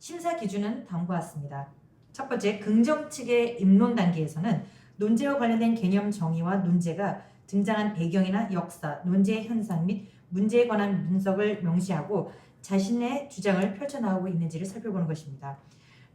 심사 기준은 다음과 같습니다. 첫 번째, 긍정 측의 입론 단계에서는 논제와 관련된 개념 정의와 논제가 등장한 배경이나 역사, 논제의 현상 및 문제에 관한 분석을 명시하고 자신의 주장을 펼쳐나가고 있는지를 살펴보는 것입니다.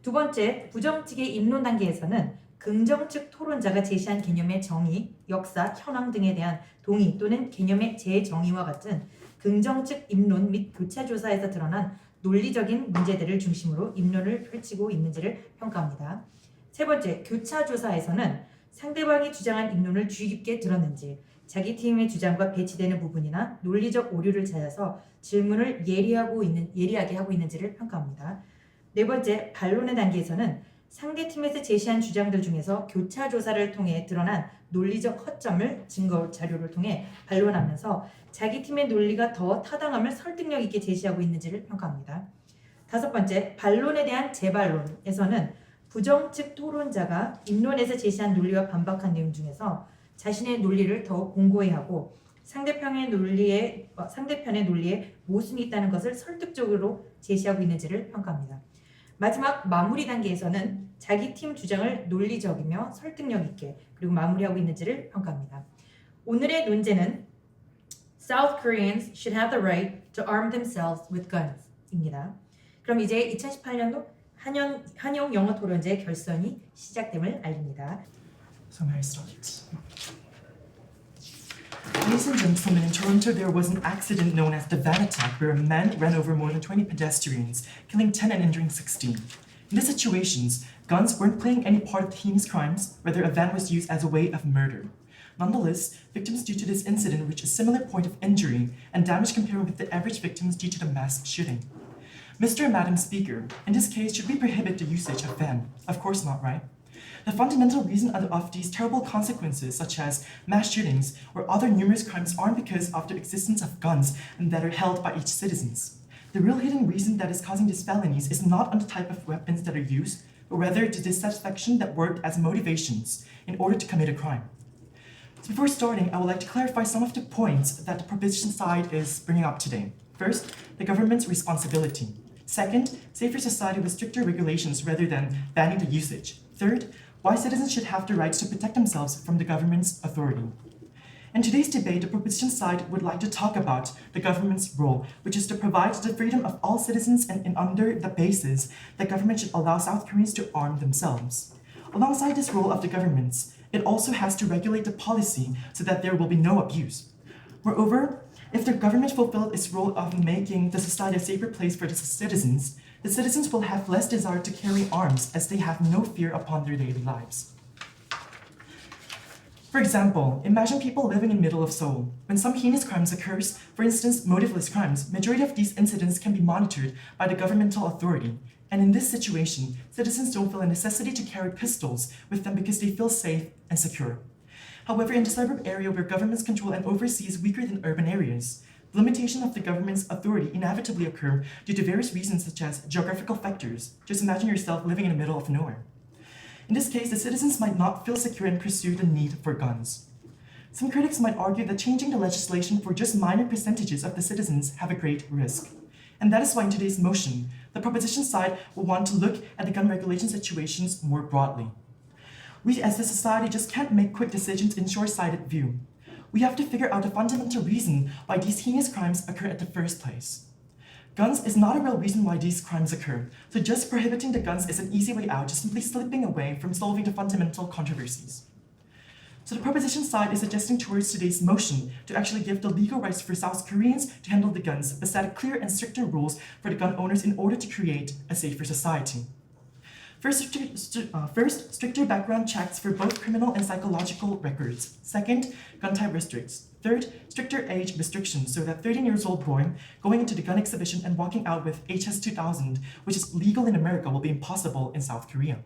두 번째, 부정 측의 입론 단계에서는 긍정 측 토론자가 제시한 개념의 정의, 역사, 현황 등에 대한 동의 또는 개념의 재정의와 같은 긍정 측 입론 및 교차 조사에서 드러난 논리적인 문제들을 중심으로 입론을 펼치고 있는지를 평가합니다. 세 번째, 교차 조사에서는 상대방이 주장한 입론을 주의 깊게 들었는지, 자기 팀의 주장과 배치되는 부분이나 논리적 오류를 찾아서 질문을 예리하게 하고 있는지를 평가합니다. 네 번째, 반론의 단계에서는 상대 팀에서 제시한 주장들 중에서 교차 조사를 통해 드러난 논리적 허점을 증거 자료를 통해 반론하면서 자기 팀의 논리가 더 타당함을 설득력 있게 제시하고 있는지를 평가합니다. 다섯 번째, 반론에 대한 재반론에서는 부정 측 토론자가 입론에서 제시한 논리와 반박한 내용 중에서 자신의 논리를 더욱 공고히 하고 상대편의 논리에 모순이 있다는 것을 설득적으로 제시하고 있는지를 평가합니다. 마지막 마무리 단계에서는 자기 팀 주장을 논리적이며 설득력 있게 그리고 마무리하고 있는지를 평가합니다. 오늘의 논제는 South Koreans should have the right to arm themselves with guns 입니다. 그럼 이제 2018년도 한영 영어 토론제 결선이 시작됨을 알립니다. So Mary starts. Ladies and gentlemen, in Toronto there was an accident known as the van attack where a man ran over more than 20 pedestrians, killing 10 and injuring 16. In these situations, guns weren't playing any part of the heinous crimes, rather a van was used as a way of murder. Nonetheless, victims due to this incident reached a similar point of injury and damage compared with the average victims due to the mass shooting. Mr. and Madam Speaker, in this case, should we prohibit the usage of van? Of course not, right? The fundamental reason of these terrible consequences, such as mass shootings or other numerous crimes, aren't because of the existence of guns that are held by each citizens. The real hidden reason that is causing these felonies is not on the type of weapons that are used, but rather the dissatisfaction that worked as motivations in order to commit a crime. So before starting, I would like to clarify some of the points that the proposition side is bringing up today. First, the government's responsibility. Second, safer society with stricter regulations rather than banning the usage. Third, why citizens should have the right to protect themselves from the government's authority. In today's debate, the proposition side would like to talk about the government's role, which is to provide the freedom of all citizens and under the basis that government should allow South Koreans to arm themselves. Alongside this role of the governments, it also has to regulate the policy so that there will be no abuse. Moreover, if the government fulfilled its role of making the society a safer place for the citizens will have less desire to carry arms as they have no fear upon their daily lives. For example, imagine people living in the middle of Seoul. When some heinous crimes occurs, for instance, motiveless crimes, majority of these incidents can be monitored by the governmental authority. And in this situation, citizens don't feel a necessity to carry pistols with them because they feel safe and secure. However, in the suburb area where governments control and oversee is weaker than urban areas, the limitation of the government's authority inevitably occur due to various reasons such as geographical factors. Just imagine yourself living in the middle of nowhere. In this case, the citizens might not feel secure and pursue the need for guns. Some critics might argue that changing the legislation for just minor percentages of the citizens have a great risk. And that is why in today's motion, the proposition side will want to look at the gun regulation situations more broadly. We as a society just can't make quick decisions in short-sighted view. We have to figure out the fundamental reason why these heinous crimes occur at the first place. Guns is not a real reason why these crimes occur, so just prohibiting the guns is an easy way out, just simply slipping away from solving the fundamental controversies. So the proposition side is suggesting towards today's motion to actually give the legal rights for South Koreans to handle the guns, but set clear and stricter rules for the gun owners in order to create a safer society. First, stricter background checks for both criminal and psychological records. Second, gun type restricts. Third, stricter age restrictions so that 13-year-old boy going into the gun exhibition and walking out with HS 2000, which is legal in America, will be impossible in South Korea.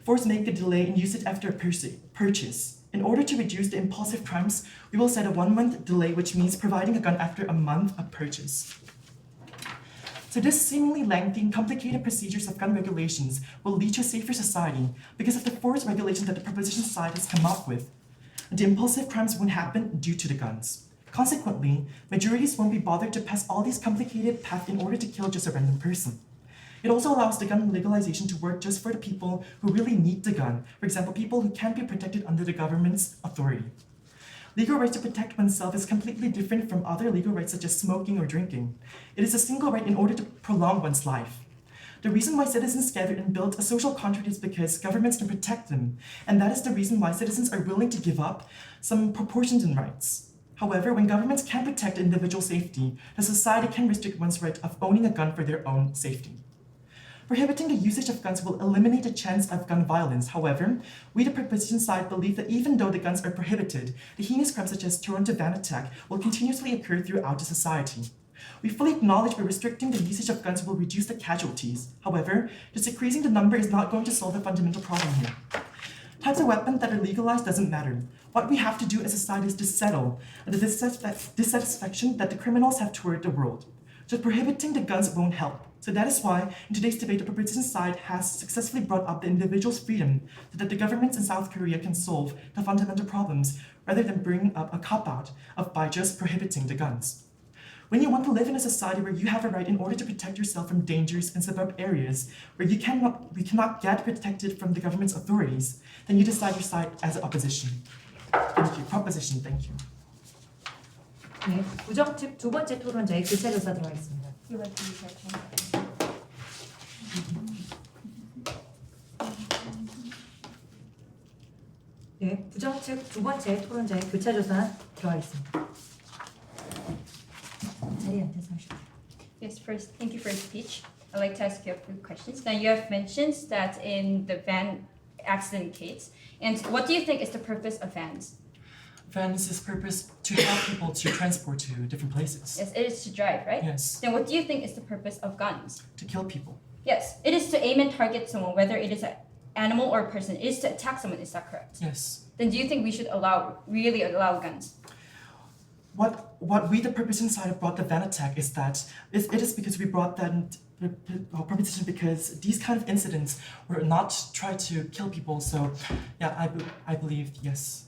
Fourth, make the delay in usage after purchase. In order to reduce the impulsive crimes, we will set a 1-month delay, which means providing a gun after a month of purchase. So this seemingly lengthy and complicated procedures of gun regulations will lead to a safer society because of the forced regulation that the proposition side has come up with. The impulsive crimes won't happen due to the guns. Consequently, majorities won't be bothered to pass all these complicated paths in order to kill just a random person. It also allows the gun legalization to work just for the people who really need the gun. For example, people who can't be protected under the government's authority. Legal right to protect oneself is completely different from other legal rights such as smoking or drinking. It is a single right in order to prolong one's life. The reason why citizens gather and build a social contract is because governments can protect them, and that is the reason why citizens are willing to give up some proportions in rights. However, when governments can't protect individual safety, the society can restrict one's right of owning a gun for their own safety. Prohibiting the usage of guns will eliminate the chance of gun violence. However, we the proposition side believe that even though the guns are prohibited, the heinous crimes such as Toronto van attack will continuously occur throughout the society. We fully acknowledge that restricting the usage of guns will reduce the casualties. However, just decreasing the number is not going to solve the fundamental problem here. Types of weapons that are legalized doesn't matter. What we have to do as a society is to settle the dissatisfaction that the criminals have toward the world. Just prohibiting the guns won't help. So that is why, in today's debate, the proposition side has successfully brought up the individual's freedom so that the governments in South Korea can solve the fundamental problems rather than bring up a cop-out by just prohibiting the guns. When you want to live in a society where you have a right in order to protect yourself from dangers in suburb areas where we cannot get protected from the government's authorities, then you decide your side as an opposition. Thank you. Proposition. Thank you. 네, 부정 측 두 번째 토론자의 교차 조사 들어가겠습니다. You like to use that channel? 네, 부정 측 두 번째 토론자의 교차 조사 들어가겠습니다. 자리에 앉아서 하시죠. Yes, first, thank you for your speech. I'd like to ask you a few questions. Now, you have mentioned that in the van accident case, and what do you think is the purpose of vans? Vans is purpose to help people to transport to different places. Yes, it is to drive, right? Yes. Then what do you think is the purpose of guns? To kill people. Yes, it is to aim and target someone, whether it is an animal or a person. It is to attack someone, is that correct? Yes. Then do you think we should really allow guns? What we the proposition side brought the van attack is that it is because we brought that proposition because these kind of incidents were not try to kill people. So yeah, I believe yes.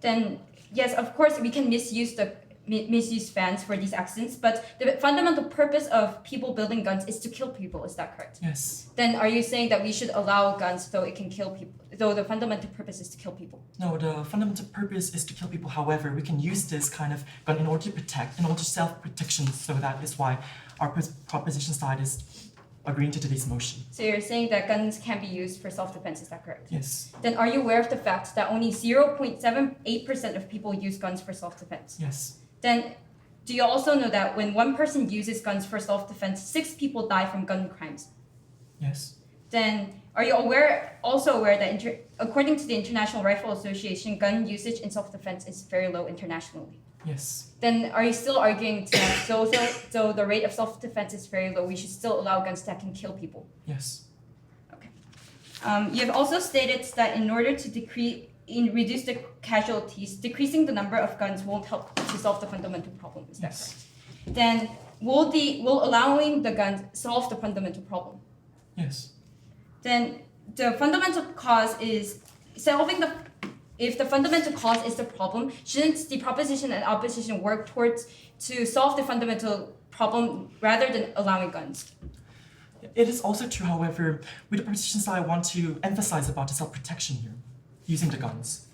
Then yes, of course we can misuse vans for these accidents, but the fundamental purpose of people building guns is to kill people. Is that correct? Yes. Then are you saying that we should allow guns though it can kill people? Though the fundamental purpose is to kill people. No, the fundamental purpose is to kill people. However, we can use this kind of gun in order to protect, in order to self-protection. So that is why our proposition side is agreeing to today's motion. So you're saying that guns can be used for self-defense. Is that correct? Yes. Then are you aware of the fact that only 0.78% of people use guns for self-defense? Yes. Then do you also know that when one person uses guns for self-defense, 6 people die from gun crimes? Yes. Then are you also aware that according to the International Rifle Association, gun usage in self-defense is very low internationally? Yes. Then are you still arguing that so the rate of self-defense is very low, we should still allow guns that can kill people? Yes. Okay. You have also stated that in order to reduce the casualties, decreasing the number of guns won't help to solve the fundamental problem. Is that Yes. correct? Then will allowing the guns solve the fundamental problem? Yes. Then the fundamental cause is if the fundamental cause is the problem, shouldn't the proposition and opposition work towards to solve the fundamental problem rather than allowing guns? It is also true, however, with the proposition side, I want to emphasize about the self-protection here, using the guns.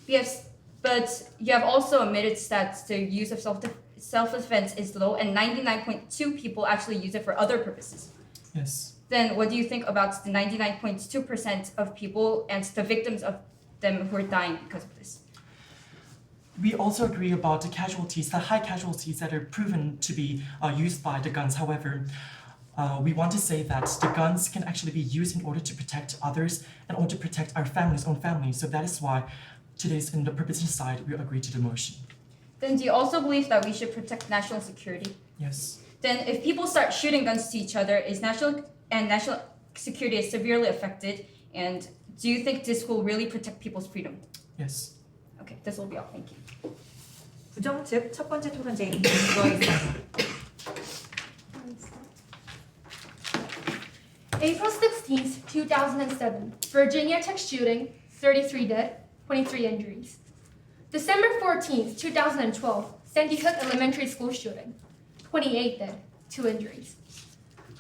Yes, but you have also admitted that the use of self-defense is low and 99.2% people actually use it for other purposes. Yes. Then what do you think about the 99.2% of people and the victims of them who are dying because of this? We also agree about the casualties, the high casualties that are proven to be used by the guns. However, we want to say that the guns can actually be used in order to protect others and order to protect our own families. So that is why today's in the proposition side, we agree to the motion. Then do you also believe that we should protect national security? Yes. Then if people start shooting guns to each other, is national security is severely affected, and do you think this will really protect people's freedom? Yes. Okay, this will be all. Thank you. 부정 측 첫 번째 토론자의 의견 들어가겠습니다. April 16th, 2007, Virginia Tech shooting, 33 dead, 23 injuries. December 14th, 2012, Sandy Hook Elementary School shooting, 28 dead, 2 injuries.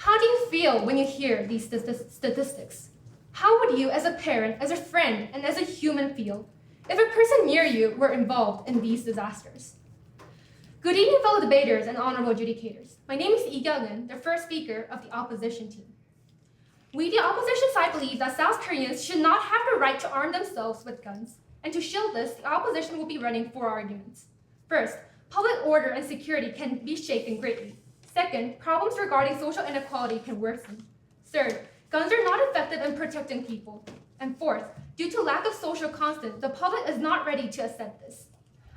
How do you feel when you hear these statistics? How would you, as a parent, as a friend, and as a human feel if a person near you were involved in these disasters? Good evening, fellow debaters and honorable adjudicators. My name is Lee Kyung-eun, the first speaker of the opposition team. We, the opposition side, believe that South Koreans should not have the right to arm themselves with guns. And to shield this, the opposition will be running 4 arguments. First, public order and security can be shaken greatly. Second, problems regarding social inequality can worsen. Third, guns are not effective in protecting people. And fourth, due to lack of social consent, the public is not ready to accept this.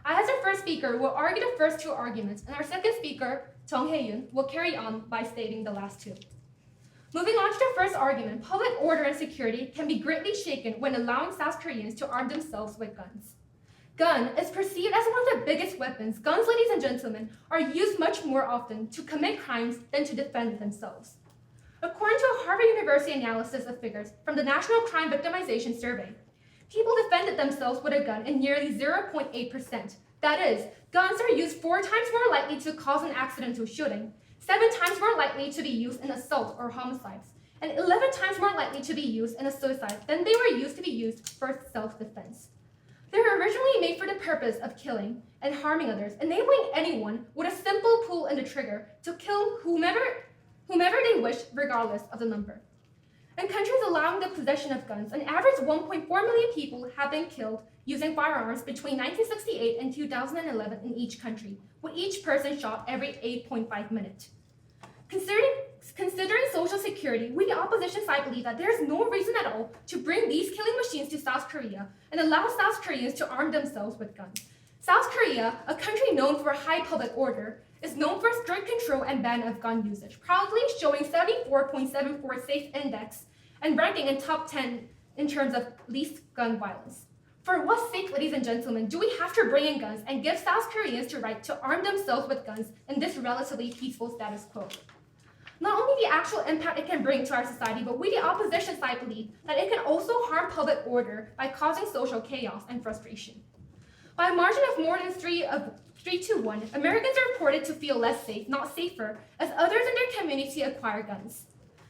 I, as our first speaker, will argue the first 2 arguments, and our second speaker, Jung Hae-yoon, will carry on by stating the last 2. Moving on to the first argument, public order and security can be greatly shaken when allowing South Koreans to arm themselves with guns. Gun is perceived as one of the biggest weapons. Guns, ladies and gentlemen, are used much more often to commit crimes than to defend themselves. According to a Harvard University analysis of figures from the National Crime Victimization Survey, people defended themselves with a gun in nearly 0.8%. That is, guns are used 4 times more likely to cause an accidental shooting, 7 times more likely to be used in assault or homicides, and 11 times more likely to be used in a suicide than they were used to be used for self-defense. They were originally made for the purpose of killing and harming others, enabling anyone with a simple pull in the trigger to kill whomever they wish, regardless of the number. In countries allowing the possession of guns, an average 1.4 million people have been killed using firearms between 1968 and 2011 in each country, with each person shot every 8.5 minutes. Considering social security, we, the opposition side, believe that there is no reason at all to bring these killing machines to South Korea and allow South Koreans to arm themselves with guns. South Korea, a country known for high public order, is known for strict control and ban of gun usage, proudly showing 74.74 safe index and ranking in top 10 in terms of least gun violence. For what sake, ladies and gentlemen, do we have to bring in guns and give South Koreans the right to arm themselves with guns in this relatively peaceful status quo? Not only the actual impact it can bring to our society, but we, the opposition side, believe that it can also harm public order by causing social chaos and frustration. By a margin of more than 3 to 1, Americans are reported to feel less safe, not safer, as others in their community acquire guns.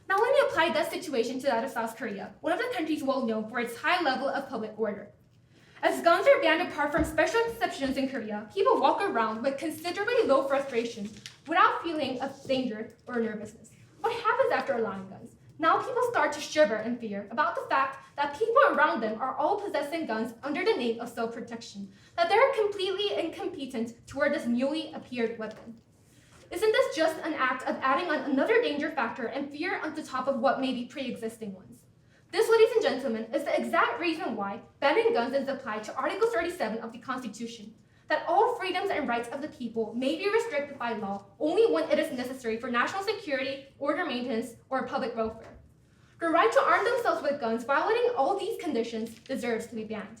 Now let me apply that situation to that of South Korea, one of the countries well known for its high level of public order. As guns are banned apart from special exceptions in Korea, people walk around with considerably low frustration without feeling of danger or nervousness. What happens after allowing guns? Now people start to shiver in fear about the fact that people around them are all possessing guns under the name of self-protection, that they're completely incompetent toward this newly appeared weapon. Isn't this just an act of adding on another danger factor and fear on the top of what may be pre-existing ones? This, ladies and gentlemen, is the exact reason why banning guns is applied to Article 37 of the Constitution, that all freedoms and rights of the people may be restricted by law only when it is necessary for national security, order maintenance, or public welfare. The right to arm themselves with guns violating all these conditions deserves to be banned.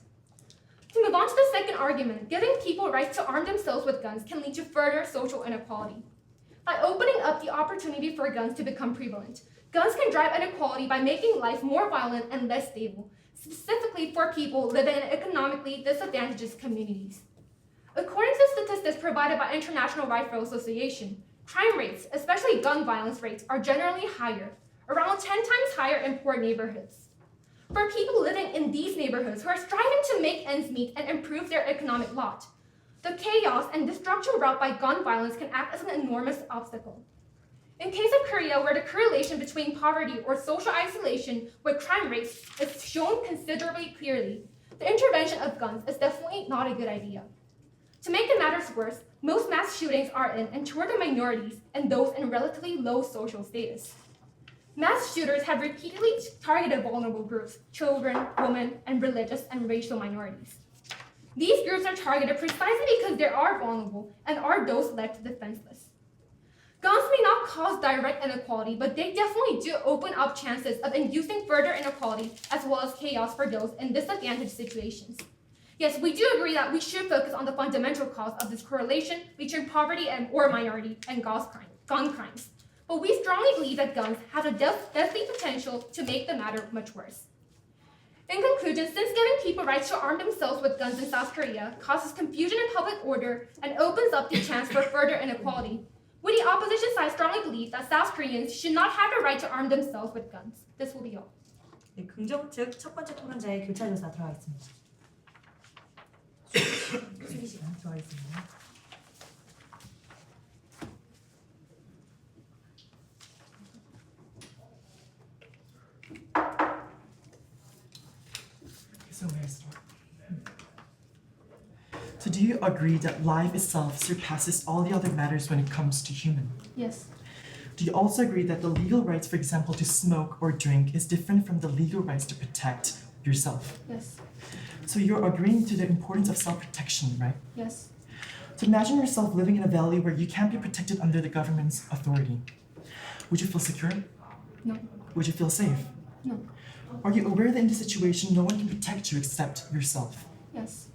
To move on to the second argument, giving people rights to arm themselves with guns can lead to further social inequality. By opening up the opportunity for guns to become prevalent, guns can drive inequality by making life more violent and less stable, specifically for people living in economically disadvantaged communities. According to statistics provided by International Rifle Association, crime rates, especially gun violence rates, are generally higher, around 10 times higher in poor neighborhoods. For people living in these neighborhoods who are striving to make ends meet and improve their economic lot, the chaos and destruction wrought by gun violence can act as an enormous obstacle. In case of Korea, where the correlation between poverty or social isolation with crime rates is shown considerably clearly, the intervention of guns is definitely not a good idea. To make the matters worse, most mass shootings are in and toward the minorities and those in relatively low social status. Mass shooters have repeatedly targeted vulnerable groups, children, women, and religious and racial minorities. These groups are targeted precisely because they are vulnerable and are those left defenseless. Guns may not cause direct inequality, but they definitely do open up chances of inducing further inequality as well as chaos for those in disadvantaged situations. Yes, we do agree that we should focus on the fundamental cause of this correlation between poverty or minority and gun crimes. But we strongly believe that guns have a deadly potential to make the matter much worse. In conclusion, since giving people rights to arm themselves with guns in South Korea causes confusion in public order and opens up the chance for further inequality, We, the opposition side, strongly believe that South Koreans should not have the right to arm themselves with guns. This will be all. 네, 긍정 측 첫 번째 토론자의 교차 조사 들어가겠습니다. 수기 시간 들어가겠습니다. So may I start? So do you agree that life itself surpasses all the other matters when it comes to human? Yes. Do you also agree that the legal rights, for example, to smoke or drink is different from the legal rights to protect yourself? Yes. So you're agreeing to the importance of self-protection, right? Yes. So imagine yourself living in a valley where you can't be protected under the government's authority. Would you feel secure? No. Would you feel safe? No. Are you aware that in this situation no one can protect you except yourself? Yes.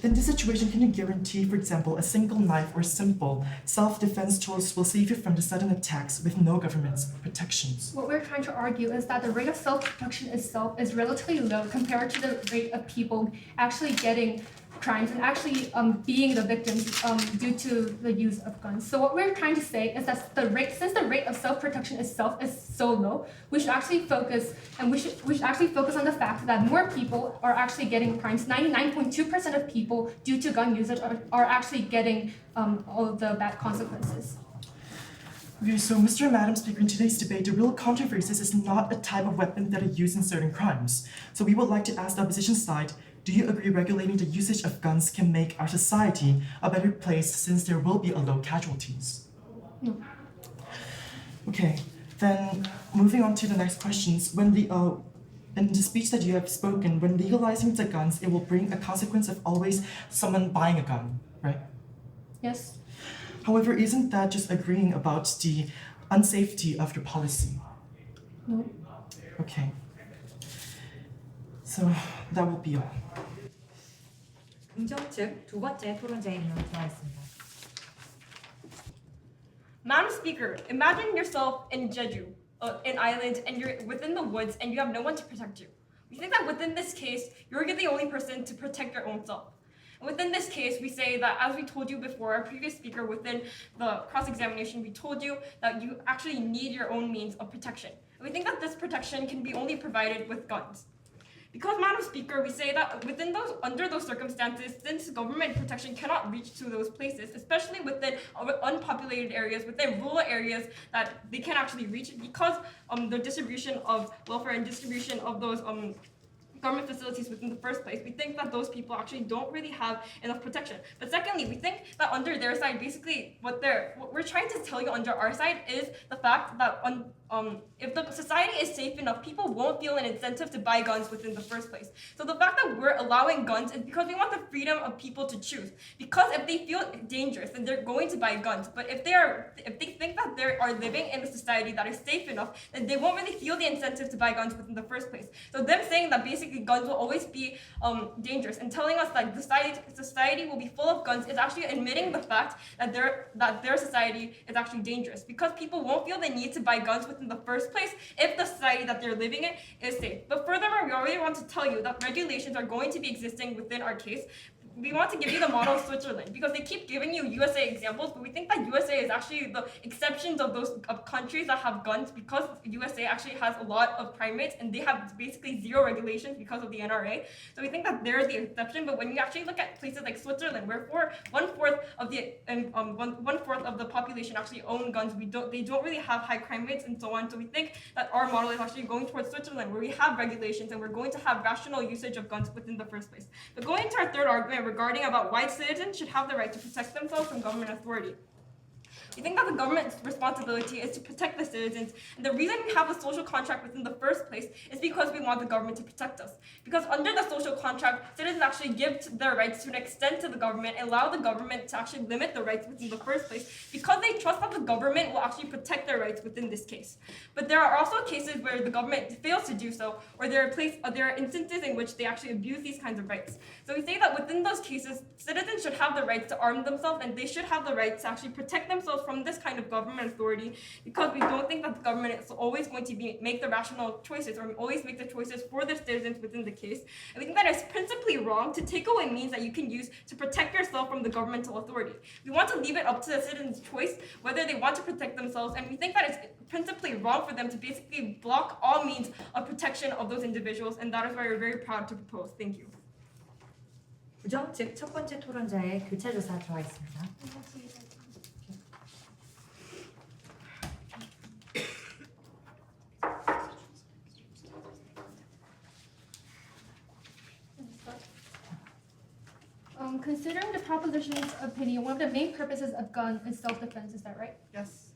In this situation, can you guarantee, for example, a single knife or simple self-defense tools will save you from the sudden attacks with no government's protections? What we're trying to argue is that the rate of self-protection itself is relatively low compared to the rate of people actually getting crimes and actually being the victims due to the use of guns. So what we're trying to say is that since the rate of self-protection itself is so low, we should actually focus on the fact that more people are actually getting crimes. 99.2% of people due to gun usage are actually getting all of the bad consequences. Okay, so Mr. and Madam Speaker, in today's debate, the real controversy is not a type of weapon that are used in certain crimes. So we would like to ask the opposition side, do you agree regulating the usage of guns can make our society a better place since there will be a low casualties? No. Okay, then moving on to the next questions. In the speech that you have spoken, when legalizing the guns, it will bring a consequence of always someone buying a gun, right? Yes. However, isn't that just agreeing about the unsafety of your policy? No. Okay. So that will be all. 긍정 측 두 번째 토론자의 임론 들어가겠습니다. Madam Speaker, imagine yourself in Jeju, an island, and you're within the woods and you have no one to protect you. We think that within this case, you're the only person to protect your own self. Within this case, we say that, as we told you before, our previous speaker, within the cross-examination, we told you that you actually need your own means of protection. And we think that this protection can be only provided with guns. Because, Madam Speaker, we say that under those circumstances, since government protection cannot reach to those places, especially within unpopulated areas, within rural areas that they can't actually reach, because the distribution of welfare and distribution of those government facilities within the first place, we think that those people actually don't really have enough protection. But secondly, we think that under their side, basically what we're trying to tell you under our side is the fact that if the society is safe enough, people won't feel an incentive to buy guns within the first place. So the fact that we're allowing guns is because we want the freedom of people to choose. Because if they feel dangerous, then they're going to buy guns. But if they think that they are living in a society that is safe enough, then they won't really feel the incentive to buy guns within the first place. So them saying that basically guns will always be dangerous and telling us that society will be full of guns is actually admitting the fact that their society is actually dangerous, because people won't feel the need to buy guns within the first place if the society that they're living in is safe. But furthermore, we already want to tell you that regulations are going to be existing within our case. We want to give you the model of Switzerland, because they keep giving you USA examples, but we think that USA is actually the exceptions of those countries that have guns, because USA actually has a lot of crime rates and they have basically zero regulations because of the NRA. So we think that they're the exception. But when you actually look at places like Switzerland, where one-fourth of the population actually own guns, they don't really have high crime rates and so on. So we think that our model is actually going towards Switzerland, where we have regulations and we're going to have rational usage of guns within the first place. But going into our third argument regarding about why citizens should have the right to protect themselves from government authority. We think that the government's responsibility is to protect the citizens, and the reason we have a social contract within the first place is because we want the government to protect us. Because under the social contract, citizens actually give their rights to an extent to the government and allow the government to actually limit the rights within the first place, because they trust that the government will actually protect their rights within this case. But there are also cases where the government fails to do so, or there are instances in which they actually abuse these kinds of rights. So we say that within those cases, citizens should have the right to arm themselves, and they should have the right to actually protect themselves ourselves from this kind of government authority because we don't think that the government is always going to make the rational choices or always make the choices for the citizens within the case. And we think that it's principally wrong to take away means that you can use to protect yourself from the governmental authority. We want to leave it up to the citizens' choice whether they want to protect themselves, and we think that it's principally wrong for them to basically block all means of protection of those individuals, and that is why we're very proud to propose. Thank you. 부정, 즉 첫 번째 토론자의 교차 조사 들어가겠습니다. Considering the proposition's opinion, one of the main purposes of gun is self-defense. Is that right? Yes.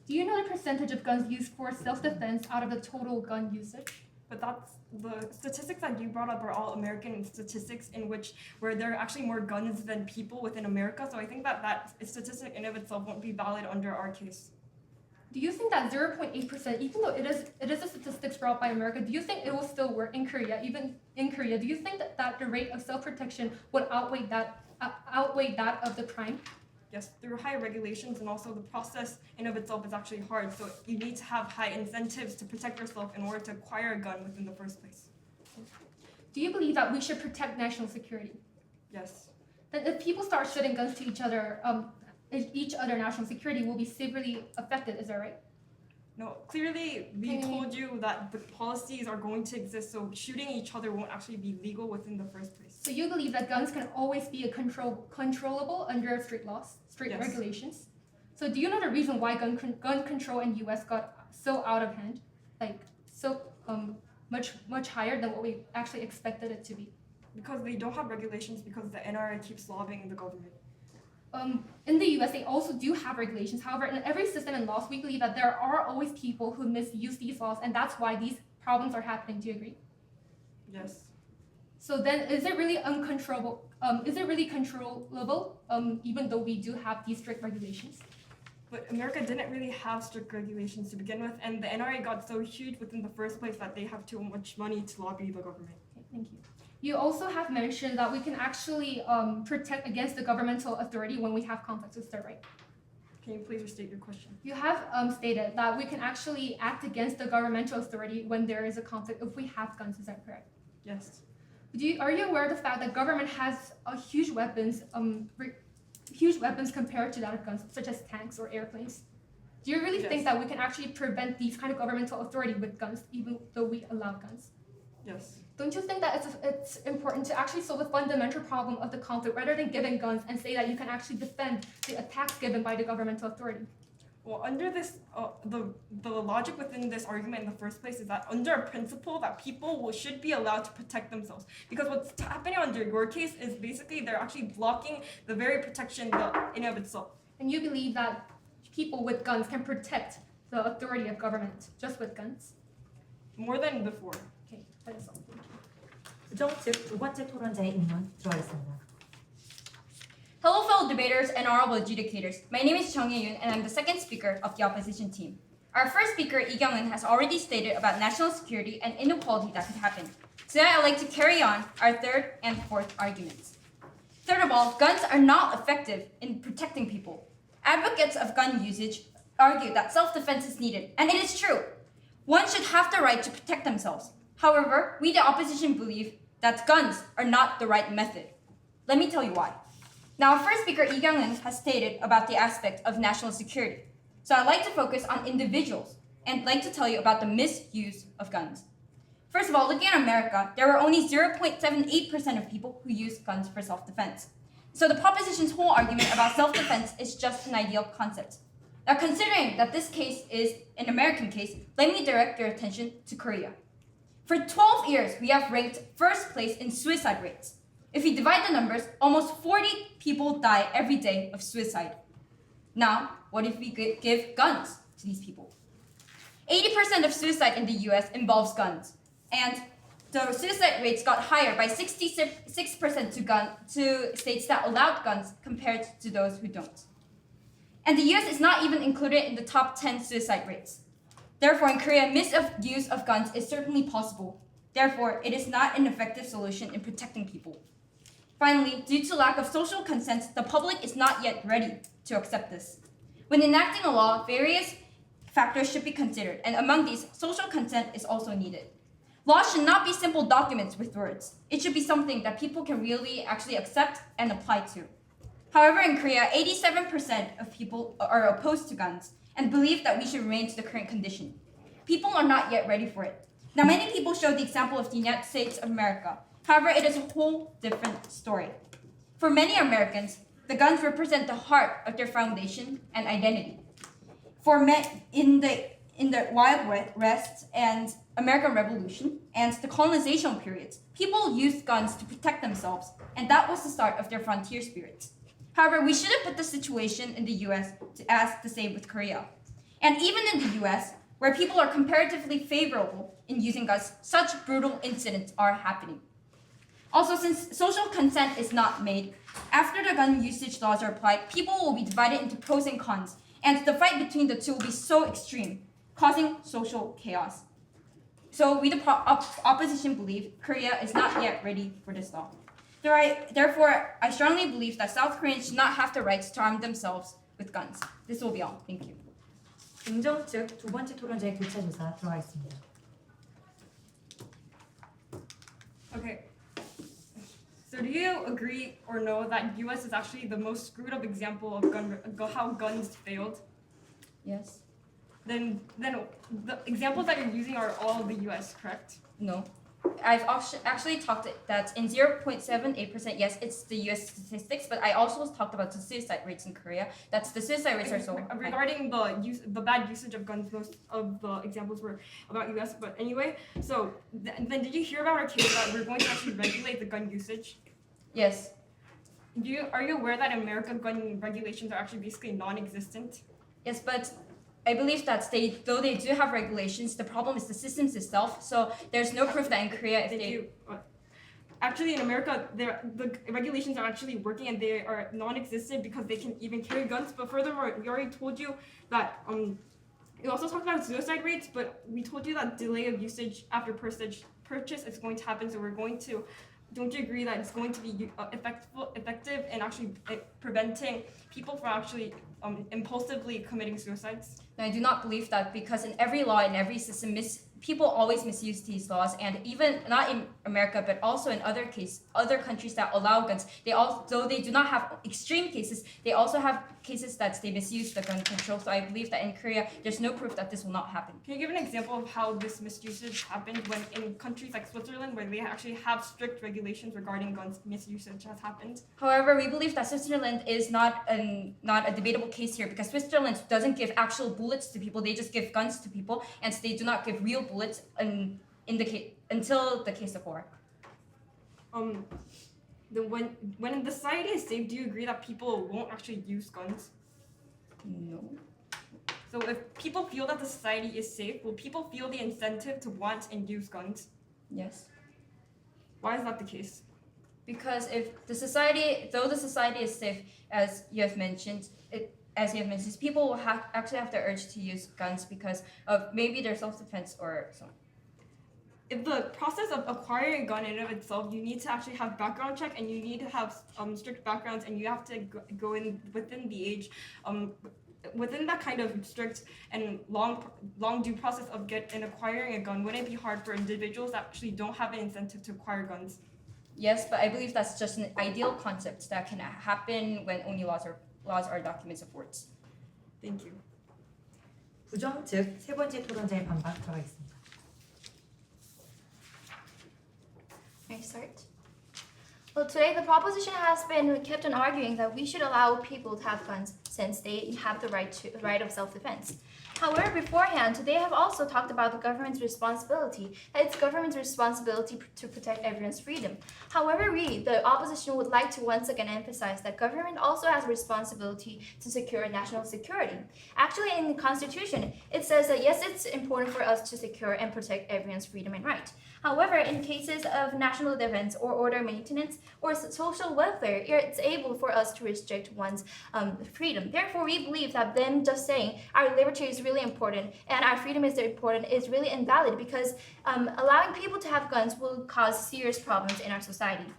Do you know the percentage of guns used for self-defense out of the total gun usage? But that's the statistics that you brought up are all American statistics where there are actually more guns than people within America. So I think that statistic in of itself won't be valid under our case. Do you think that 0.8%, even though it is a statistics brought by America, do you think it will still work in Korea? Even in Korea, do you think that the rate of self-protection would outweigh that of the crime? Yes, there are high regulations, and also the process in of itself is actually hard. So you need to have high incentives to protect yourself in order to acquire a gun within the first place. Do you believe that we should protect national security? Yes. Then if people start shooting guns to each other, national security will be severely affected. Is that right? No, clearly we told you that the policies are going to exist, so shooting each other won't actually be legal within the first place. So you believe that guns can always be controllable under strict laws, strict Yes. regulations. So do you know the reason why gun control in U.S. got so out of hand, like so much higher than what we actually expected it to be? Because they don't have regulations because the NRA keeps lobbying the government. In the U.S., they also do have regulations. However, in every system and laws, we believe that there are always people who misuse these laws, and that's why these problems are happening. Do you agree? Yes. So then, is it really uncontrollable? Is it really controllable? Even though we do have these strict regulations. But America didn't really have strict regulations to begin with, and the NRA got so huge within the first place that they have too much money to lobby the government. Okay, thank you. You also have mentioned that we can actually protect against the governmental authority when we have conflicts. Is that right? Can you please restate your question? You have stated that we can actually act against the governmental authority when there is a conflict if we have guns. Is that correct? Yes. Are you aware of the fact that government has huge weapons compared to that of guns, such as tanks or airplanes? Do you really think Yes. that we can actually prevent these kind of governmental authority with guns, even though we allow guns? Yes. Don't you think that it's important to actually solve the fundamental problem of the conflict rather than giving guns and say that you can actually defend the attacks given by the governmental authority? Well, under this, the logic within this argument in the first place is that under a principle that people should be allowed to protect themselves. Because what's happening under your case is basically they're actually blocking the very protection in of itself. And you believe that people with guns can protect the authority of government just with guns? More than before. Okay, that is all. Thank you. 부정, 즉 두 번째 토론자의 입론 들어가겠습니다. Hello, fellow debaters and honorable adjudicators. My name is Chung Ye-yoon, and I'm the second speaker of the opposition team. Our first speaker, Lee Kyung-eun, has already stated about national security and inequality that could happen. Today, I'd like to carry on our third and fourth arguments. Third of all, guns are not effective in protecting people. Advocates of gun usage argue that self-defense is needed, and it is true. One should have the right to protect themselves. However, we, the opposition, believe that guns are not the right method. Let me tell you why. Now, our first speaker, Lee Kyung-eun, has stated about the aspect of national security. So I'd like to focus on individuals and like to tell you about the misuse of guns. First of all, looking at America, there are only 0.78% of people who use guns for self-defense. So the proposition's whole argument about self-defense is just an ideal concept. Now, considering that this case is an American case, let me direct your attention to Korea. For 12 years, we have ranked first place in suicide rates. If we divide the numbers, almost 40 people die every day of suicide. Now, what if we give guns to these people? 80% of suicide in the US involves guns, and the suicide rates got higher by 66% to states that allowed guns compared to those who don't. And the US is not even included in the top 10 suicide rates. Therefore, in Korea, misuse of guns is certainly possible. Therefore, it is not an effective solution in protecting people. Finally, due to lack of social consent, the public is not yet ready to accept this. When enacting a law, various factors should be considered, and among these, social consent is also needed. Laws should not be simple documents with words. It should be something that people can really actually accept and apply to. However, in Korea, 87% of people are opposed to guns and believe that we should remain to the current condition. People are not yet ready for it. Now, many people show the example of the United States of America. However, it is a whole different story. For many Americans, the guns represent the heart of their foundation and identity. For men in the Wild West and American Revolution and the colonization periods, people used guns to protect themselves, and that was the start of their frontier spirit. However, we shouldn't put the situation in the US to ask the same with Korea. And even in the US, where people are comparatively favorable in using guns, such brutal incidents are happening. Also, since social consent is not made, after the gun usage laws are applied, people will be divided into pros and cons, and the fight between the two will be so extreme, causing social chaos. So we, the opposition, believe Korea is not yet ready for this law. Therefore, I strongly believe that South Koreans should not have the right to arm themselves with guns. This will be all. Thank you. 긍정 측 두 번째 토론제 교차 조사 들어가겠습니다. Okay. So do you agree or know that U.S. is actually the most screwed up example of how guns failed? Yes. Then the examples that you're using are all the U.S., correct? No. I've actually talked that in 0.78%, yes, it's the US statistics, but I also talked about the suicide rates in Korea. That's the suicide rates are so high. Regarding the bad usage of guns, most of the examples were about U.S. But anyway, so then did you hear about our case that we're going to actually regulate the gun usage? Yes. Are you aware that in America gun regulations are actually basically non-existent? Yes, but I believe that though they do have regulations, the problem is the systems itself. So there's no proof that in Korea, Actually, in America, the regulations are actually working and they are non-existent because they can even carry guns. But furthermore, we already told you that we also talked about suicide rates, but we told you that delay of usage after purchase is going to happen. So we're going to. Don't you agree that it's going to be effective in actually preventing people from actually impulsively committing suicides? No, I do not believe that because in every law, in every system, people always misuse these laws, and even not in America, but also in other countries that allow guns, though they do not have extreme cases, they also have cases that they misuse the gun control. So I believe that in Korea, there's no proof that this will not happen. Can you give an example of how this misusage happened when in countries like Switzerland, where they actually have strict regulations regarding guns misusage has happened? However, we believe that Switzerland is not a debatable case here because Switzerland doesn't give actual bullets to people; they just give guns to people, and they do not give real bullets until the case of war. When the society is safe, do you agree that people won't actually use guns? No. So if people feel that the society is safe, will people feel the incentive to want and use guns? Yes. Why is that the case? Because though the society is safe, as you have mentioned, people will actually have the urge to use guns because of maybe their self-defense or so. If the process of acquiring a gun in and of itself, you need to actually have background check and you need to have strict backgrounds and you have to go in within the age, within that kind of strict and long due process of acquiring a gun, wouldn't it be hard for individuals that actually don't have an incentive to acquire guns? Yes, but I believe that's just an ideal concept that can happen when only laws are documents of words. Thank you. 부정 측 세 번째 토론자의 반박 들어가겠습니다. May I start? Well, today the proposition has been kept on arguing that we should allow people to have guns since they have the right of self-defense. However, beforehand, they have also talked about the government's responsibility, that it's government's responsibility to protect everyone's freedom. However, we, the opposition, would like to once again emphasize that government also has a responsibility to secure national security. Actually, in the Constitution, it says that yes, it's important for us to secure and protect everyone's freedom and right. However, in cases of national defense or order maintenance or social welfare, it's able for us to restrict one's freedom. Therefore, we believe that them just saying our liberty is really important and our freedom is important is really invalid because allowing people to have guns will cause serious problems in our society.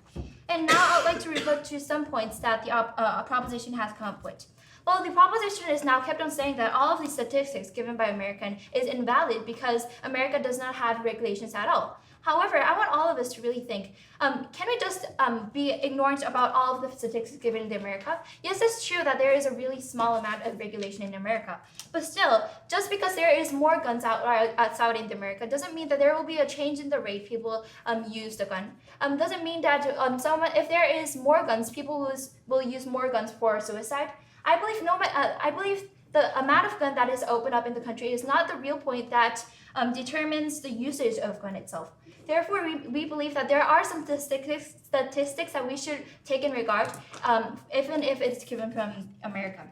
And now I would like to revert to some points that the proposition has come up with. Well, the proposition is now kept on saying that all of these statistics given by American is invalid because America does not have regulations at all. However, I want all of us to really think, can we just be ignorant about all of the statistics given in America? Yes, it's true that there is a really small amount of regulation in America. But still, just because there is more guns outside in America doesn't mean that there will be a change in the rate people use the gun. Doesn't mean that if there is more guns, people will use more guns for suicide. I believe the amount of gun that is opened up in the country is not the real point that determines the usage of gun itself. Therefore, we believe that there are some statistics that we should take in regard, even if it's given from America.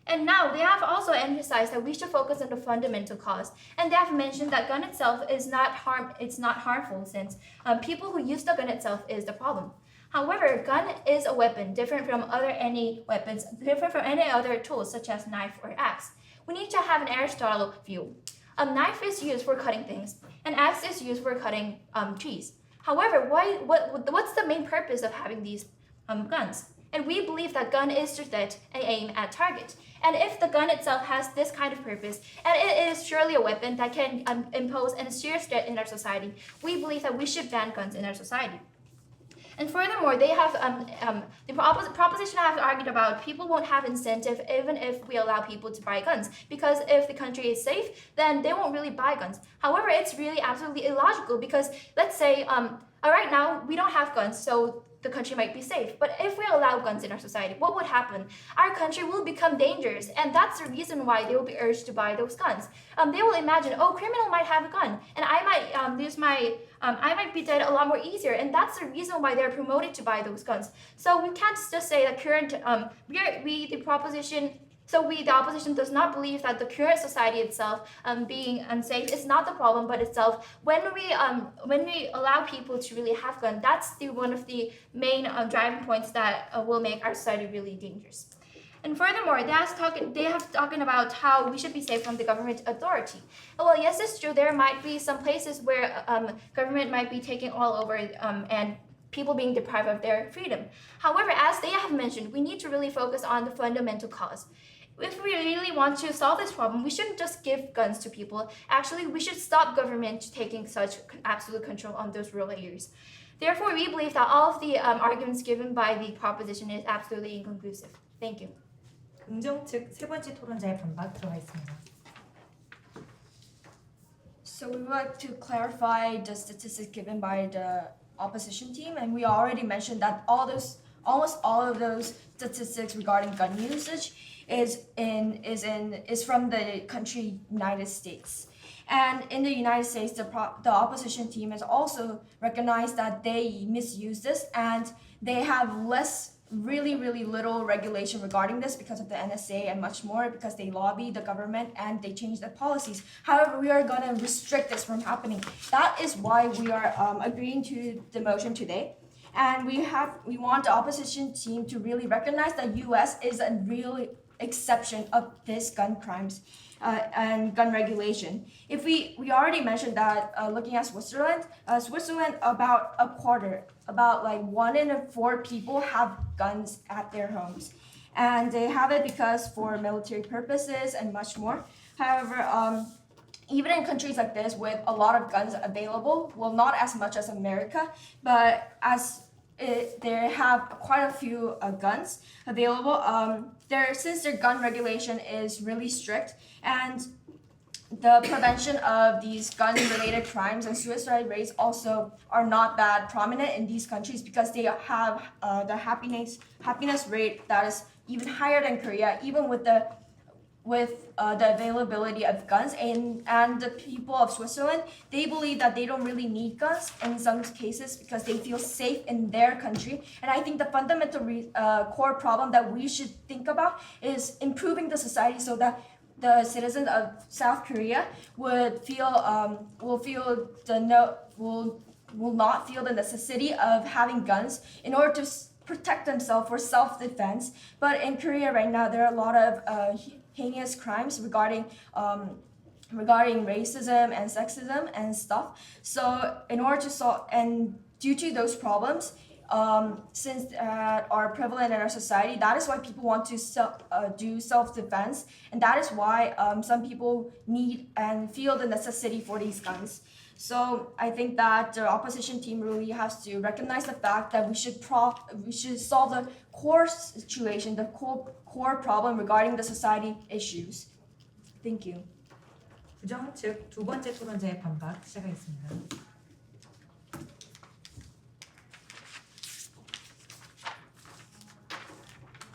And now they have also emphasized that we should focus on the fundamental cause, and they have mentioned that gun itself is not harmful since people who use the gun itself is the problem. However, gun is a weapon different from any other tools such as knife or axe. We need to have an Aristotle view. A knife is used for cutting things. An axe is used for cutting trees. However, what's the main purpose of having these guns? And we believe that gun is to set and aim at target. And if the gun itself has this kind of purpose, and it is surely a weapon that can impose a serious threat in our society, we believe that we should ban guns in our society. And furthermore, they have the proposition I have argued about people won't have incentive even if we allow people to buy guns, because if the country is safe, then they won't really buy guns. However, it's really absolutely illogical because let's say right now we don't have guns, so the country might be safe. But if we allow guns in our society, what would happen? Our country will become dangerous, and that's the reason why they will be urged to buy those guns. They will imagine, oh, criminal might have a gun, and I might be dead a lot more easier, and that's the reason why they're promoted to buy those guns. So we can't just say that the opposition does not believe that the current society itself being unsafe is not the problem, but itself when we allow people to really have guns, that's one of the main driving points that will make our society really dangerous. And furthermore, they have talking about how we should be safe from the government authority. Well, yes, it's true. There might be some places where government might be taking all over and people being deprived of their freedom. However, as they have mentioned, we need to really focus on the fundamental cause. If we really want to solve this problem, we shouldn't just give guns to people. Actually, we should stop government taking such absolute control on those rural areas. Therefore, we believe that all of the arguments given by the proposition is absolutely inconclusive. Thank you. 긍정 측 세 번째 토론자의 반박 들어가 있습니다. So we would like to clarify the statistics given by the opposition team, and we already mentioned that almost all of those statistics regarding gun usage is from the country United States. And in the United States, the opposition team has also recognized that they misuse this, and they have really little regulation regarding this because of the NSA and much more, because they lobby the government and they change their policies. However, we are going to restrict this from happening. That is why we are agreeing to the motion today. And we want the opposition team to really recognize that U.S. is a real exception of this gun crimes and gun regulation. If we already mentioned that looking at Switzerland, about like 1 in 4 people have guns at their homes, and they have it because for military purposes and much more. However, even in countries like this with a lot of guns available, well, not as much as America, but they have quite a few guns available. Since their gun regulation is really strict, and the prevention of these gun-related crimes and suicide rates also are not that prominent in these countries because they have the happiness rate that is even higher than Korea, even with the availability of guns. And the people of Switzerland, they believe that they don't really need guns in some cases because they feel safe in their country. And I think the fundamental core problem that we should think about is improving the society so that the citizens of South Korea will not feel the necessity of having guns in order to protect themselves for self-defense. But in Korea right now, there are a lot of heinous crimes regarding racism and sexism and stuff. So in order to solve, and due to those problems, since are prevalent in our society. That is why people want to do self-defense, and that is why some people need and feel the necessity for these guns. So I think that the opposition team really has to recognize the fact that we should solve the core situation, the core problem regarding the society issues. Thank you. 부정 즉 두 번째 토론자의 반박 시작하겠습니다.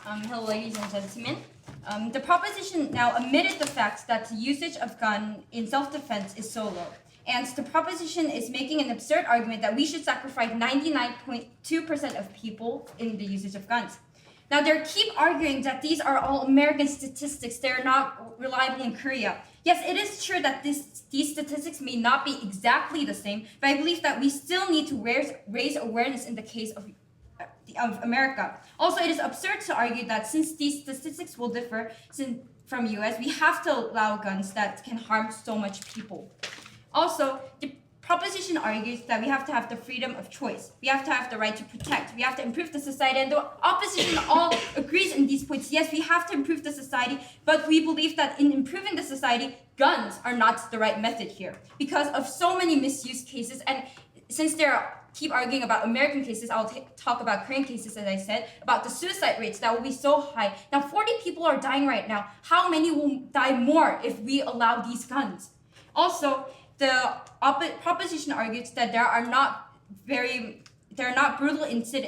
Hello, ladies and gentlemen. The proposition now admitted the fact that the usage of gun in self-defense is so low. And the proposition is making an absurd argument that we should sacrifice 99.2% of people in the usage of guns. Now, they keep arguing that these are all American statistics. They're not reliable in Korea. Yes, it is true that these statistics may not be exactly the same, but I believe that we still need to raise awareness in the case of America. Also, it is absurd to argue that since these statistics will differ from US, we have to allow guns that can harm so much people. Also, the proposition argues that we have to have the freedom of choice. We have to have the right to protect. We have to improve the society. And the opposition all agrees in these points. Yes, we have to improve the society, but we believe that in improving the society, guns are not the right method here because of so many misuse cases. And since they keep arguing about American cases, I'll talk about Korean cases, as I said, about the suicide rates that will be so high. Now, 40 people are dying right now. How many will die more if we allow these guns? Also, the proposition argues that there are not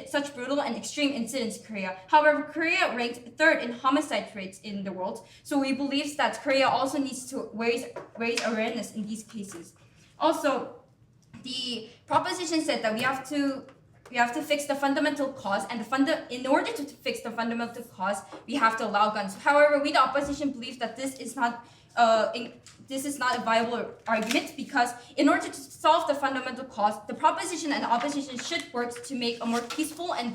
such brutal and extreme incidents in Korea. However, Korea ranked 3rd in homicide rates in the world, so we believe that Korea also needs to raise awareness in these cases. Also, the proposition said that we have to fix the fundamental cause, and in order to fix the fundamental cause, we have to allow guns. However, we the opposition believe that this is not a viable argument because in order to solve the fundamental cause, the proposition and the opposition should work to make a more peaceful and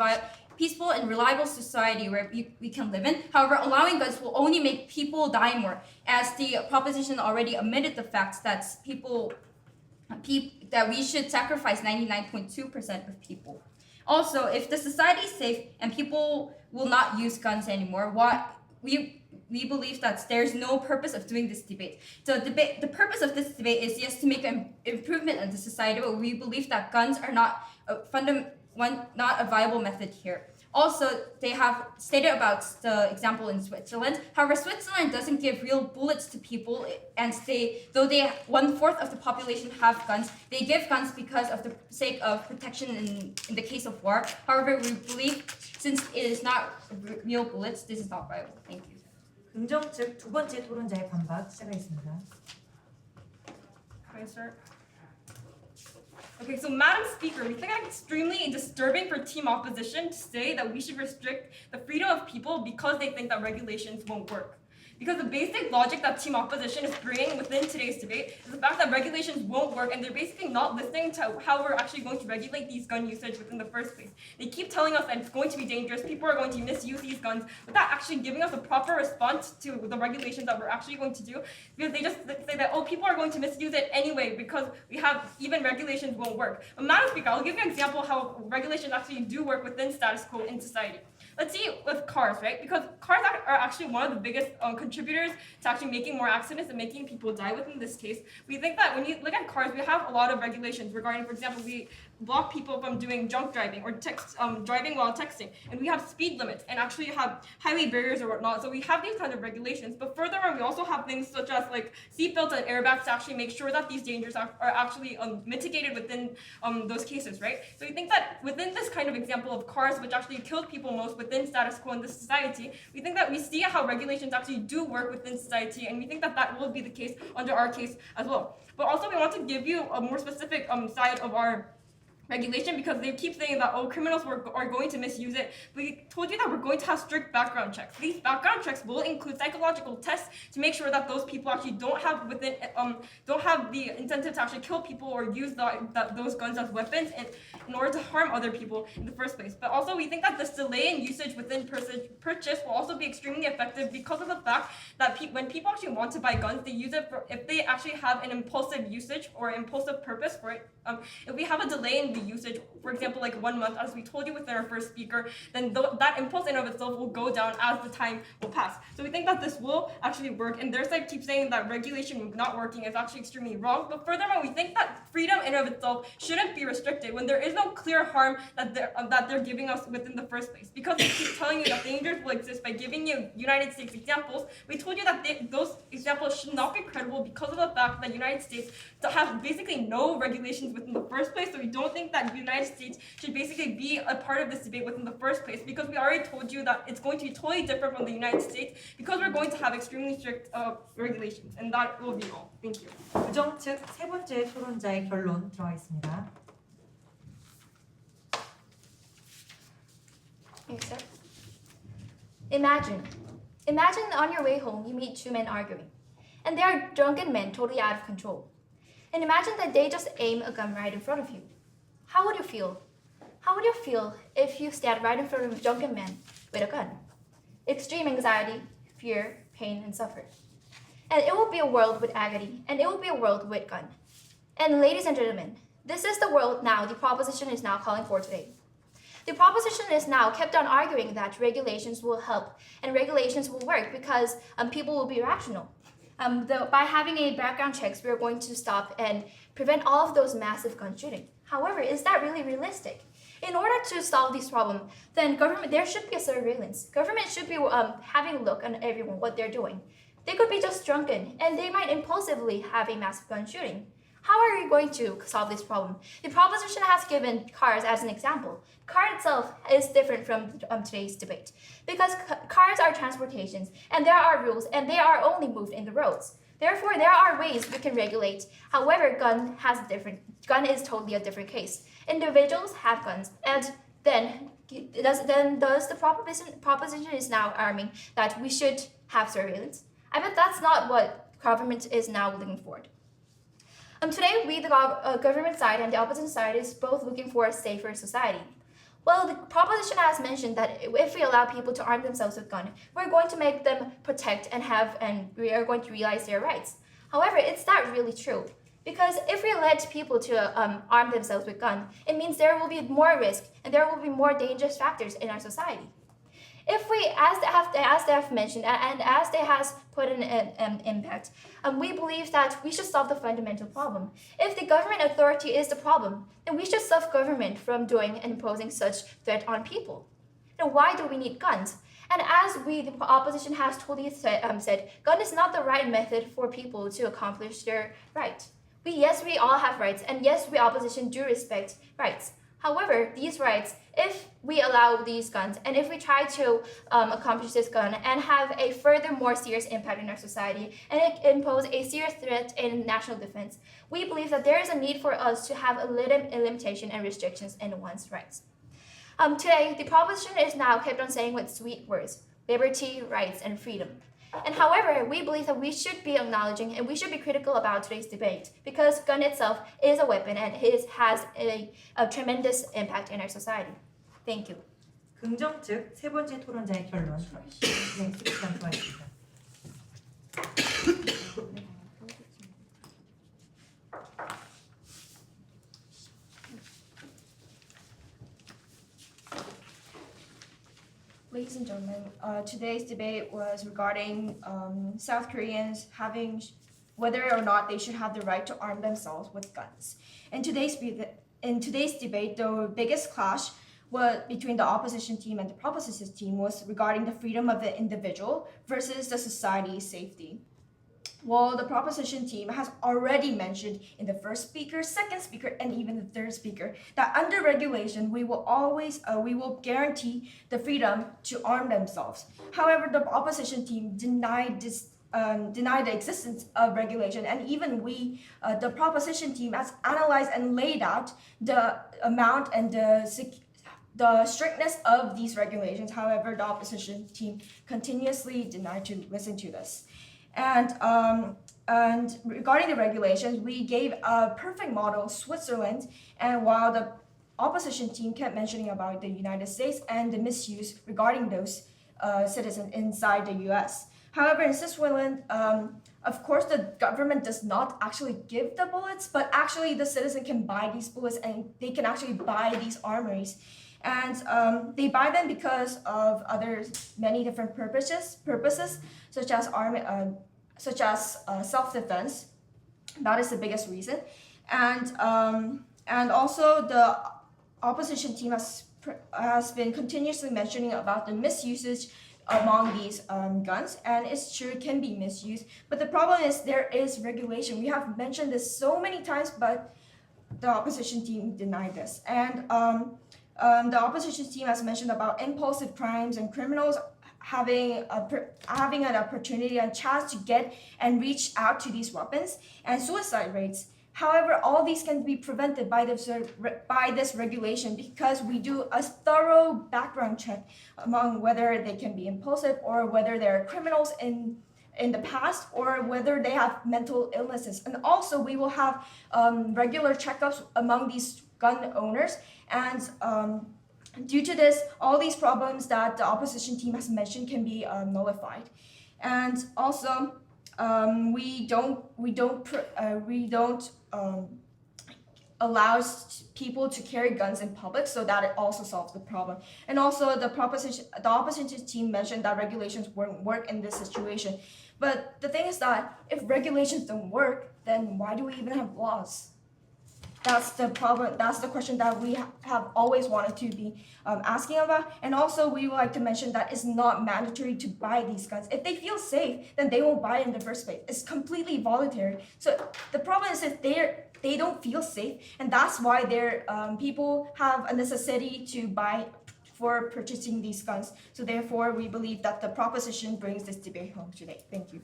reliable society where we can live in. However, allowing guns will only make people die more, as the proposition already admitted the fact that that we should sacrifice 99.2% of people. Also, if the society is safe and people will not use guns anymore, we believe that there's no purpose of doing this debate. The purpose of this debate is just to make an improvement in the society, but we believe that guns are not a viable method here. Also, they have stated about the example in Switzerland. However, Switzerland doesn't give real bullets to people, and though 1/4 of the population have guns, they give guns because of the sake of protection in the case of war. However, we believe since it is not real bullets, this is not viable. Thank you. 긍정 즉 두 번째 토론자의 반박 시작하겠습니다. Can I start? Okay, so Madam Speaker, we think it's extremely disturbing for team opposition to say that we should restrict the freedom of people because they think that regulations won't work. Because the basic logic that team opposition is bringing within today's debate is the fact that regulations won't work, and they're basically not listening to how we're actually going to regulate these gun usage within the first place. They keep telling us that it's going to be dangerous, people are going to misuse these guns, without actually giving us a proper response to the regulations that we're actually going to do. Because they just say that, oh, people are going to misuse it anyway because we have even regulations won't work. But Madam Speaker, I'll give you an example how regulations actually do work within status quo in society. Let's see with cars, right? Because cars are actually one of the biggest contributors to actually making more accidents and making people die within this case. We think that when you look at cars, we have a lot of regulations regarding, for example, we block people from doing drunk driving or driving while texting. And we have speed limits and actually have highway barriers or whatnot. So we have these kinds of regulations. But furthermore, we also have things such as like seatbelts and airbags to actually make sure that these dangers are actually mitigated within those cases, right? So we think that within this kind of example of cars, which actually killed people most within status quo in this society, we think that we see how regulations actually do work within society, and we think that that will be the case under our case as well. But also we want to give you a more specific side of our regulation, because they keep saying that, oh, criminals are going to misuse it. We told you that we're going to have strict background checks. These background checks will include psychological tests to make sure that those people actually don't have the incentive to actually kill people or use those guns as weapons in order to harm other people in the first place. But also we think that this delay in usage within purchase will also be extremely effective because of the fact that when people actually want to buy guns, they use it if they actually have an impulsive usage or impulsive purpose for it. If we have a delay in the usage, for example, like 1 month, as we told you within our first speaker, then that impulse in of itself will go down as the time will pass. So we think that this will actually work, and their side keeps saying that regulation not working is actually extremely wrong. But furthermore, we think that freedom in of itself shouldn't be restricted when there is no clear harm that they're giving us within the first place. Because they keep telling you that dangers will exist by giving you United States examples, we told you that those examples should not be credible because of the fact that United States have basically no regulations within the first place. So we don't think that the United States should basically be a part of this debate within the first place, because we already told you that it's going to be totally different from the United States because we're going to have extremely strict regulations. And that will be all. Thank you. 부정 측 세 번째 토론자의 결론 들어가겠습니다. Yes, sir. Imagine on your way home you meet two men arguing, and they are drunken men totally out of control. And imagine that they just aim a gun right in front of you. How would you feel? How would you feel if you stand right in front of a drunken man with a gun? Extreme anxiety, fear, pain, and suffering. And it will be a world with agony, and it will be a world with gun. And ladies and gentlemen, this is the world now the proposition is now calling for today. The proposition is now kept on arguing that regulations will help and regulations will work because people will be rational. By having a background checks, we are going to stop and prevent all of those massive gun shooting. However, is that really realistic? In order to solve this problem, then there should be a surveillance. Government should be having a look on everyone, what they're doing. They could be just drunken, and they might impulsively have a massive gun shooting. How are you going to solve this problem? The proposition has given cars as an example. Car itself is different from today's debate because cars are transportations, and there are rules, and they are only moved in the roads. Therefore, there are ways we can regulate. However, gun is totally a different case. Individuals have guns, and then does the proposition is now arming that we should have surveillance? I bet that's not what government is now looking for. Today, we, the government side and the opposition side, is both looking for a safer society. Well, the proposition has mentioned that if we allow people to arm themselves with guns, we're going to make them protect and we are going to realize their rights. However, it's not really true. Because if we let people to arm themselves with guns, it means there will be more risk and there will be more dangerous factors in our society. If we, as they have mentioned, and as they has put an impact, we believe that we should solve the fundamental problem. If the government authority is the problem, then we should stop government from doing and imposing such threat on people. Now, why do we need guns? And as the opposition has totally said, gun is not the right method for people to accomplish their right. Yes, we all have rights, and yes, we opposition do respect rights. However, these rights, if we allow these guns, and if we try to accomplish this gun and have a further more serious impact in our society, and impose a serious threat in national defense, we believe that there is a need for us to have a limitation and restrictions in one's rights. Today, the proposition is now kept on saying with sweet words, liberty, rights, and freedom. And however, we believe that we should be acknowledging and we should be critical about today's debate because gun itself is a weapon and it has a tremendous impact in our society. Thank you. 긍정 측 세 번째 토론자의 결론. 네, 시간 들어가겠습니다. Ladies and gentlemen, today's debate was regarding South Koreans having whether or not they should have the right to arm themselves with guns. In today's debate, the biggest clash between the opposition team and the proposition team was regarding the freedom of the individual versus the society's safety. Well, the proposition team has already mentioned in the first speaker, second speaker, and even the third speaker that under regulation, we will guarantee the freedom to arm themselves. However, the opposition team denied the existence of regulation, and even the proposition team, has analyzed and laid out the amount and the strictness of these regulations. However, the opposition team continuously denied to listen to this. And regarding the regulations, we gave a perfect model, Switzerland, and while the opposition team kept mentioning about the United States and the misuse regarding those citizens inside the U.S. However, in Switzerland, of course, the government does not actually give the bullets, but actually the citizen can buy these bullets and they can actually buy these armories. And they buy them because of many different purposes, such as self-defense. That is the biggest reason. And also the opposition team has been continuously mentioning about the misusage among these guns, and it's true it can be misused, but the problem is there is regulation. We have mentioned this so many times, but the opposition team denied this. And the opposition team has mentioned about impulsive crimes and criminals having an opportunity and chance to get and reach out to these weapons, and suicide rates. However, all these can be prevented by this regulation because we do a thorough background check among whether they can be impulsive or whether they're criminals in the past or whether they have mental illnesses. And also we will have regular checkups among these gun owners. And due to this, all these problems that the opposition team has mentioned can be nullified. And also, we don't allow people to carry guns in public, so that it also solves the problem. And also, the opposition team mentioned that regulations won't work in this situation. But the thing is that if regulations don't work, then why do we even have laws? That's the problem. That's the question that we have always wanted to be asking about. And also, we would like to mention that it's not mandatory to buy these guns. If they feel safe, then they won't buy it in the first place. It's completely voluntary. So the problem is that they don't feel safe, and that's why people have a necessity to buy for purchasing these guns. So therefore, we believe that the proposition brings this debate home today. Thank you.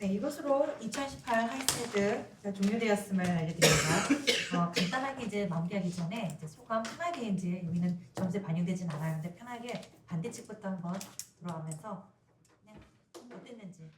네, 이것으로 2018 하이세드가 종료되었음을 알려드립니다. 간단하게 이제 마무리하기 전에 이제 소감 편하게 이제 여기는 점수에 반영되진 않아요. 근데 편하게 반대 측부터 한번 들어가면서 그냥 어땠는지.